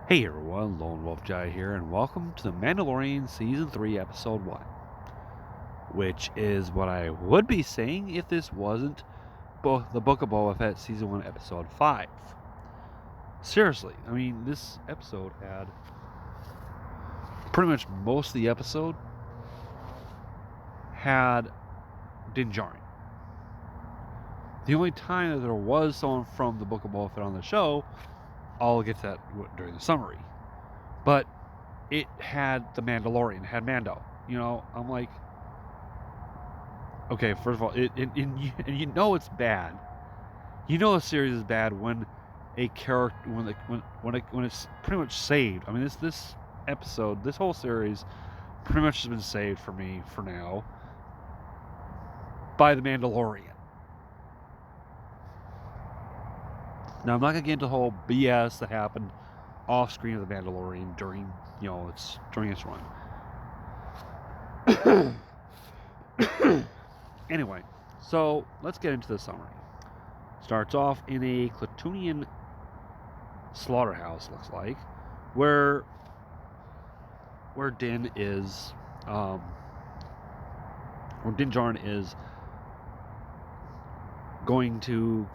Hey everyone, Lone Wolf Jai here, and welcome to the Mandalorian Season 3, Episode 1. Which is what I would be saying if this wasn't the Book of Boba Fett Season 1, Episode 5. Seriously, I mean, this episode had pretty much most of the episode had Din Djarin. The only time that there was someone from the Book of Boba Fett on the show, I'll get to that during the summary. But it had the Mandalorian, it had Mando. You know, I'm like, okay, first of all, you know it's bad. You know a series is bad when a character when it's pretty much saved. I mean, this episode, this whole series, pretty much has been saved for me for now by the Mandalorian. Now I'm not gonna get into the whole BS that happened off screen of the Mandalorian during its run. Anyway, so let's get into the summary. Starts off in a Klatooinian slaughterhouse, looks like, where Din is, where Din Djarin is going to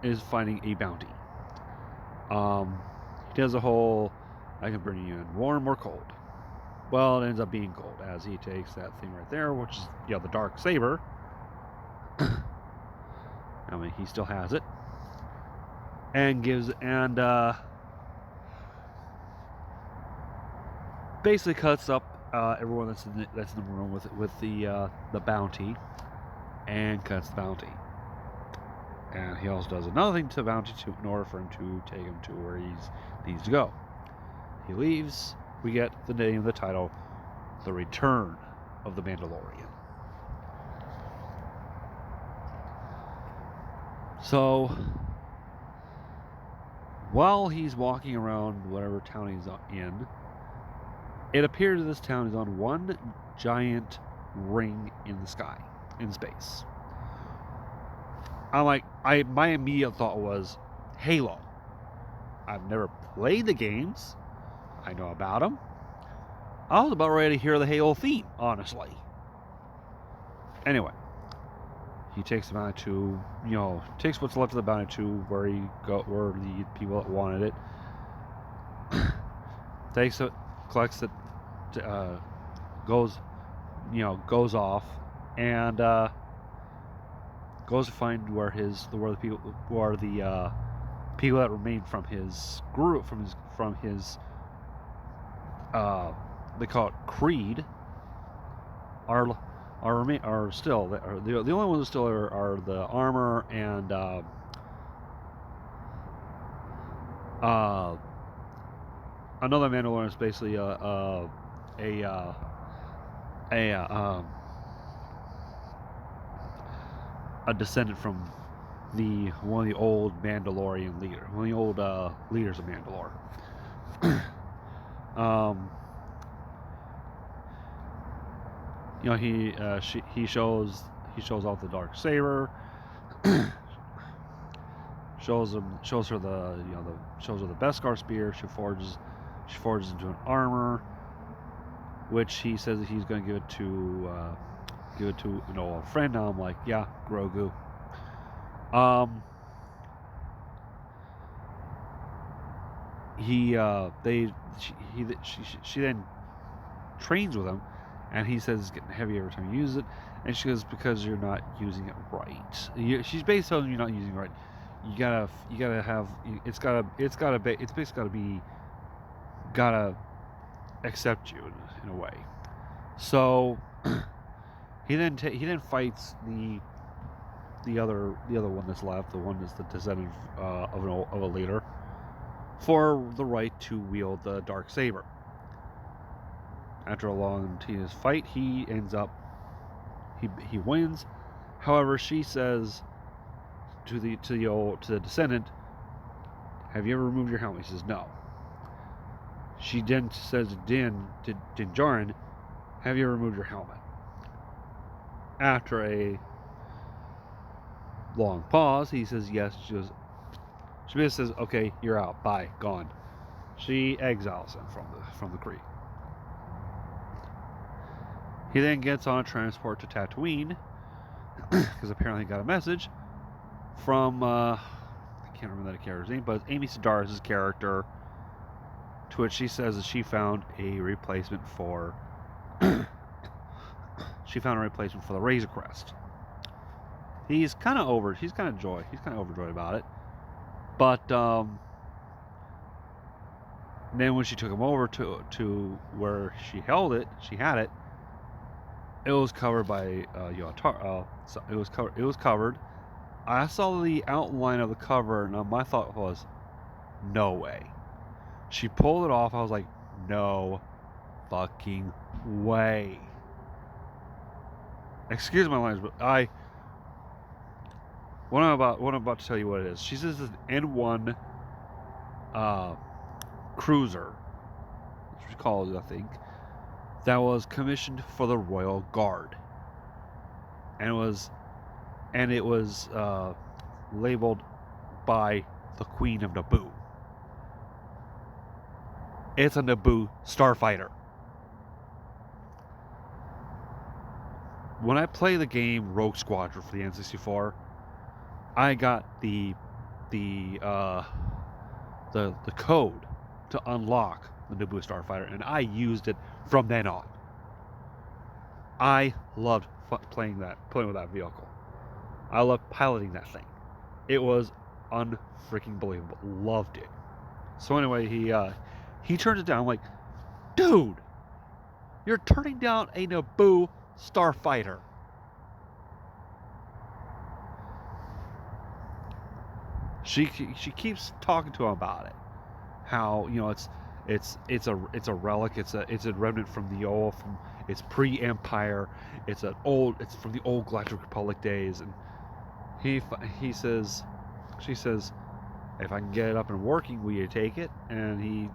is finding a bounty. He does a whole, I can bring you in warm or cold. Well, it ends up being cold as he takes that thing right there, which is the dark saber. I mean, he still has it, and basically cuts up everyone that's in the room with the bounty, and cuts the bounty. And he also does another thing to the bounty in order for him to take him to where he needs to go. He leaves. We get the name, the title, The Return of the Mandalorian. So, while he's walking around whatever town he's in, it appears this town is on one giant ring in the sky, in space. My immediate thought was Halo. I've never played the games. I know about them. I was about ready to hear the Halo theme, honestly. Anyway, he takes the bounty to, takes what's left of the bounty to where the people that wanted it. Takes it, collects it, goes off, and goes to find where the people that remain from his group, from his they call it creed, are still the only ones that still are the armor and another Mandalorian is basically a descendant from one of the old Mandalorian leaders, one of the old leaders of Mandalore. He shows off the dark saber. shows her the Beskar spear. She forges into an armor, which he says that he's going to give it to a friend. Now I'm like, yeah, Grogu. She then trains with him, and he says it's getting heavy every time you use it, and she goes, because you're not using it right. She's basically telling you you're not using it right. You gotta have, it's basically gotta accept you in a way. So he then fights the other one that's left, the one that's the descendant of a leader, for the right to wield the dark saber. After a long tedious fight, he wins. However, she says to the descendant, "Have you ever removed your helmet?" He says, "No." She then says to Din Djarin, "Have you ever removed your helmet?" After a long pause, he says yes. She basically says, "Okay, you're out. Bye. Gone." She exiles him from the crew. He then gets on a transport to Tatooine because apparently he got a message from I can't remember that character's name, but Amy Sedaris' character, to which she says that she found a replacement for the Razor Crest. He's kind of overjoyed about it. But then when she took him over to where she had it. It was covered by so it was covered. I saw the outline of the cover, and my thought was, no way. She pulled it off. I was like, no fucking way. Excuse my language, but what I'm about to tell you what it is. She says it's an N1 cruiser, which we call it, I think, that was commissioned for the Royal Guard, and it was labeled by the Queen of Naboo. It's a Naboo Starfighter. When I play the game Rogue Squadron for the N64, I got the code to unlock the Naboo Starfighter, and I used it from then on. I loved playing with that vehicle. I loved piloting that thing. It was unfreaking believable. Loved it. So anyway, he turns it down. I'm like, dude, you're turning down a Naboo Starfighter. She keeps talking to him about it. How, it's a relic. It's a remnant from the old, it's pre-Empire. It's from the old Galactic Republic days. And she says, if I can get it up and working, will you take it? And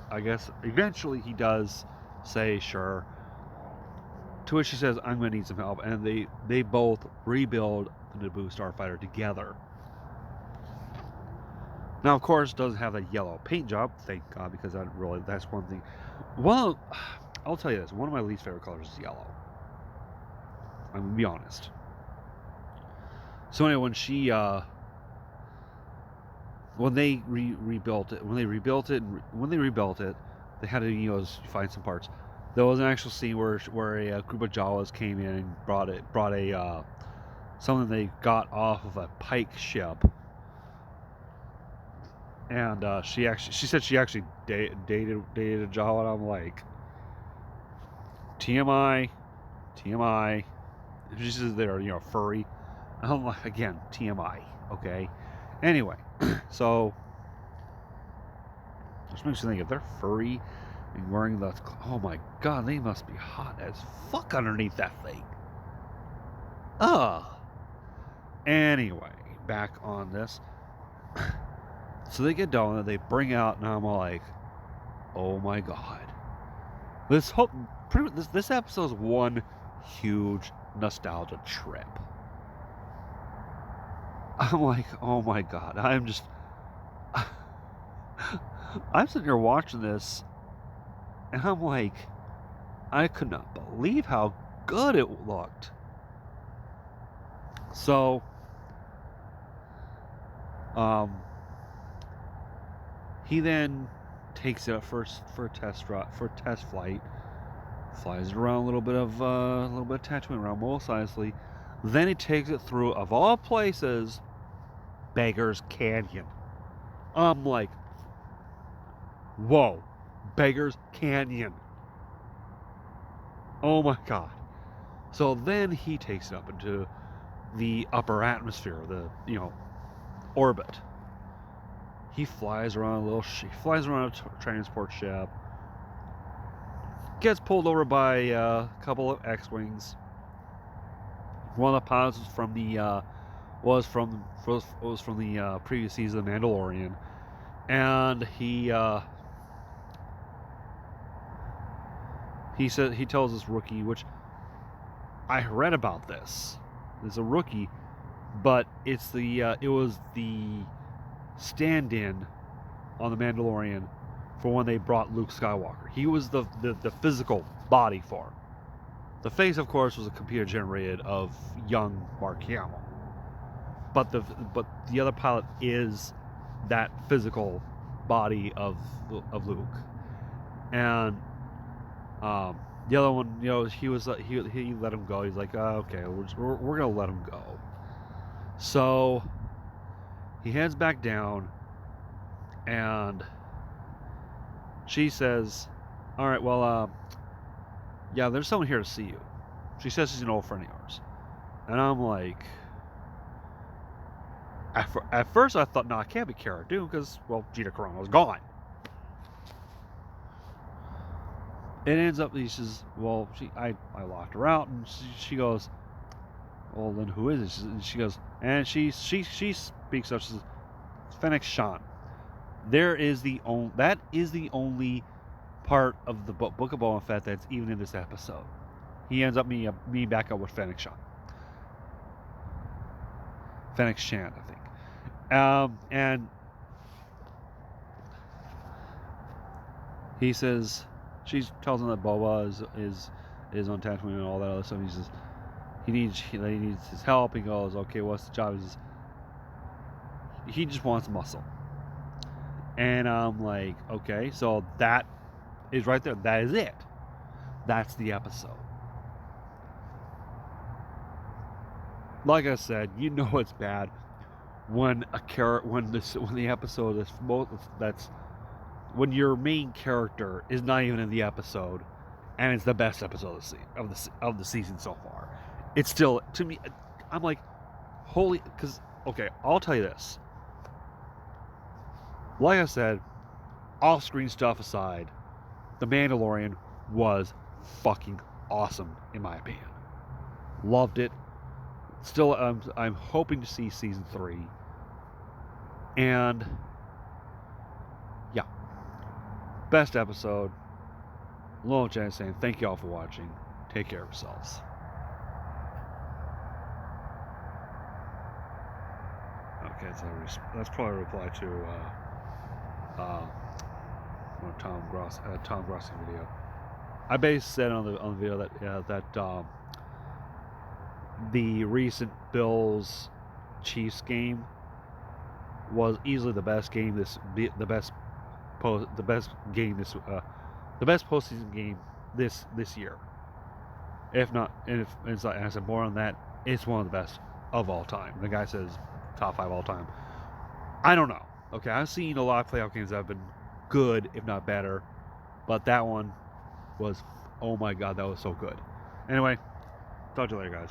I guess eventually he does say sure. To which she says, I'm going to need some help, and they both rebuild the Naboo Starfighter together. Now, of course, it doesn't have that yellow paint job, thank God, because that's one thing. Well, I'll tell you this, one of my least favorite colors is yellow. I'm going to be honest. So anyway, when they rebuilt it, they had to, find some parts. There was an actual scene where a group of Jawas came in and brought something they got off of a pike ship. And she said she actually dated a Jawa, and I'm like, TMI. She says they're furry. I'm like, again, TMI. Okay. Anyway, so which makes you think if they're furry and wearing the, oh my God, they must be hot as fuck underneath that thing. Anyway, back on this. So they get done, and they bring out, and I'm like, oh my God. This episode is one huge nostalgia trip. I'm like, oh my God. I'm sitting here watching this, and I'm like, I could not believe how good it looked. So, he then takes it up for a test flight, flies it around a little bit of Tatooine, around Mos Eisley. Then he takes it through, of all places, Beggar's Canyon. I'm like, whoa, Beggar's Canyon. Oh my God. So then he takes it up into the upper atmosphere, the orbit. He flies around a transport ship. Gets pulled over by a couple of X-wings. One of the pilots was from the previous season of The Mandalorian, and he tells this rookie, which I read about this. It's a rookie, but it was the stand-in on The Mandalorian for when they brought Luke Skywalker. He was the physical body for him. The face, of course, was a computer generated of young Mark Hamill. But the other pilot is that physical body of Luke. And the other one, he was he let him go. He's like, okay, we're gonna let him go. So he heads back down, and she says, all right, well, yeah, there's someone here to see you. She says she's an old friend of yours. And I'm like, at first I thought, no, it can't be Cara Dune, because, well, Gina Carano was gone. It ends up, he says, well, I locked her out, and she goes, well, then who is it? She goes, and she speaks up, she says, Fenix Chan. That is the only part of the Book of Boba Fett that's even in this episode. He ends up meeting back up with Fenix Chan. Fenix Chan, I think. And he says, she tells him that Boba is on Tatooine and all that other stuff. He says he needs his help. He goes, okay, what's the job? He says he just wants muscle. And I'm like, okay, so that is right there. That is it. That's the episode. Like I said, you know it's bad when the episode is that's when your main character is not even in the episode, and it's the best episode of the season so far. It's still, to me, I'm like, holy, because okay, I'll tell you this. Like I said, off-screen stuff aside, The Mandalorian was fucking awesome in my opinion. Loved it. Still, I'm hoping to see season 3. And yeah, best episode. Lone Chan saying thank you all for watching. Take care of yourselves. Okay, so that's probably a reply to Tom Gross's video. I basically said on the video that the recent Bills Chiefs game was easily the best game the best postseason game this year. If not, and it's like I said, more on that, it's one of the best of all time. The guy says top 5 all time. I don't know. Okay, I've seen a lot of playoff games that have been good, if not better, but that one was, oh my god, that was so good. Anyway, talk to you later, guys.